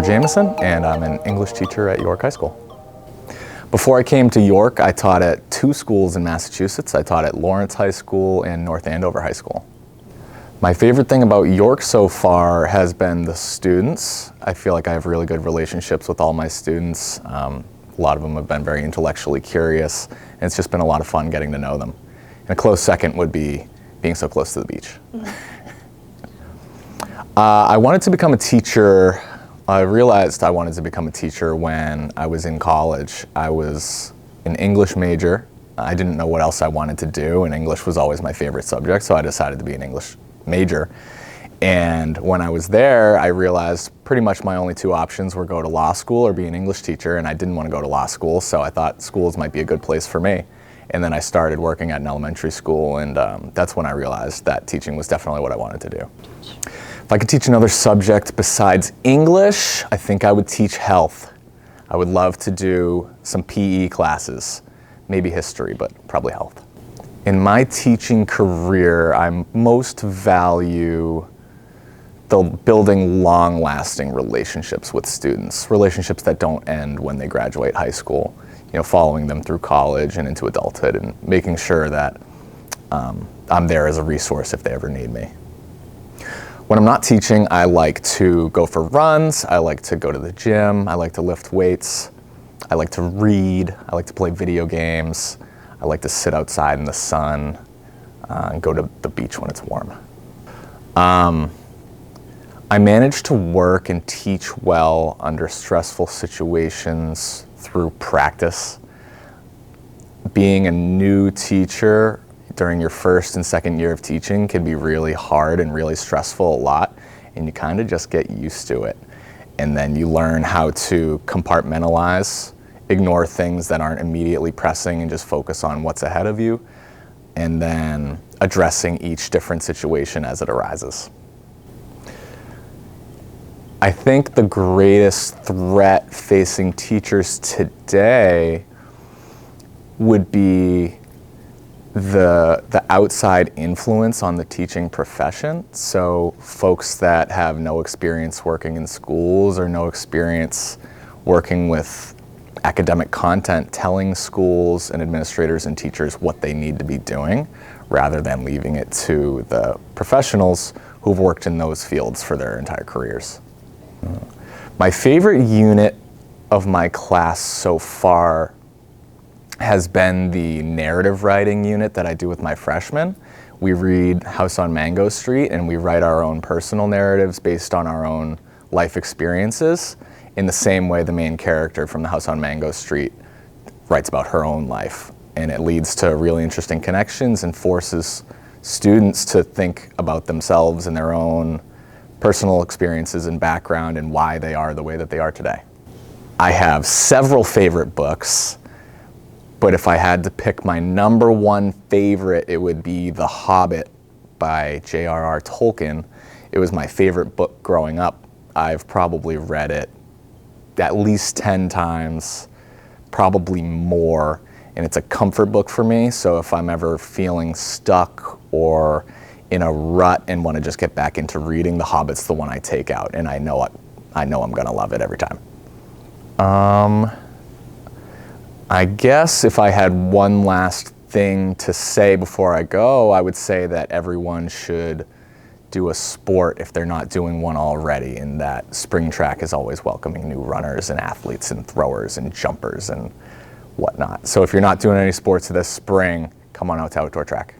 Jamieson, and I'm an English teacher at York High School. Before I came to York, I taught at two schools in Massachusetts. I taught at Lawrence High School and North Andover High School. My favorite thing about York so far has been the students. I feel like I have really good relationships with all my students. A lot of them have been very intellectually curious, and it's just been a lot of fun getting to know them. And a close second would be being so close to the beach. I wanted to become a teacher. I realized I wanted to become a teacher when I was in college. I was an English major. I didn't know what else I wanted to do, and English was always my favorite subject, so I decided to be an English major. And when I was there, I realized pretty much my only two options were go to law school or be an English teacher, and I didn't want to go to law school, so I thought schools might be a good place for me. And then I started working at an elementary school, and that's when I realized that teaching was definitely what I wanted to do. If I could teach another subject besides English, I think I would teach health. I would love to do some PE classes, maybe history, but probably health. In my teaching career, I most value building long-lasting relationships with students, relationships that don't end when they graduate high school, following them through college and into adulthood and making sure that I'm there as a resource if they ever need me. When I'm not teaching, I like to go for runs, I like to go to the gym, I like to lift weights, I like to read, I like to play video games, I like to sit outside in the sun and go to the beach when it's warm. I manage to work and teach well under stressful situations through practice. Being a new teacher during your first and second year of teaching can be really hard and really stressful a lot, and you kind of just get used to it. And then you learn how to compartmentalize, ignore things that aren't immediately pressing and just focus on what's ahead of you, and then addressing each different situation as it arises. I think the greatest threat facing teachers today would be the outside influence on the teaching profession. So folks that have no experience working in schools or no experience working with academic content telling schools and administrators and teachers what they need to be doing rather than leaving it to the professionals who've worked in those fields for their entire careers. My favorite unit of my class so far has been the narrative writing unit that I do with my freshmen. We read House on Mango Street and we write our own personal narratives based on our own life experiences in the same way the main character from the House on Mango Street writes about her own life. And it leads to really interesting connections and forces students to think about themselves and their own personal experiences and background and why they are the way that they are today. I have several favorite books, but if I had to pick my number one favorite, it would be The Hobbit by J.R.R. Tolkien. It was my favorite book growing up. I've probably read it at least 10 times, probably more, and it's a comfort book for me, so if I'm ever feeling stuck or in a rut and want to just get back into reading, The Hobbit's the one I take out, and I know I'm gonna love it every time. I guess if I had one last thing to say before I go, I would say that everyone should do a sport if they're not doing one already, and that spring track is always welcoming new runners and athletes and throwers and jumpers and whatnot. So if you're not doing any sports this spring, come on out to outdoor track.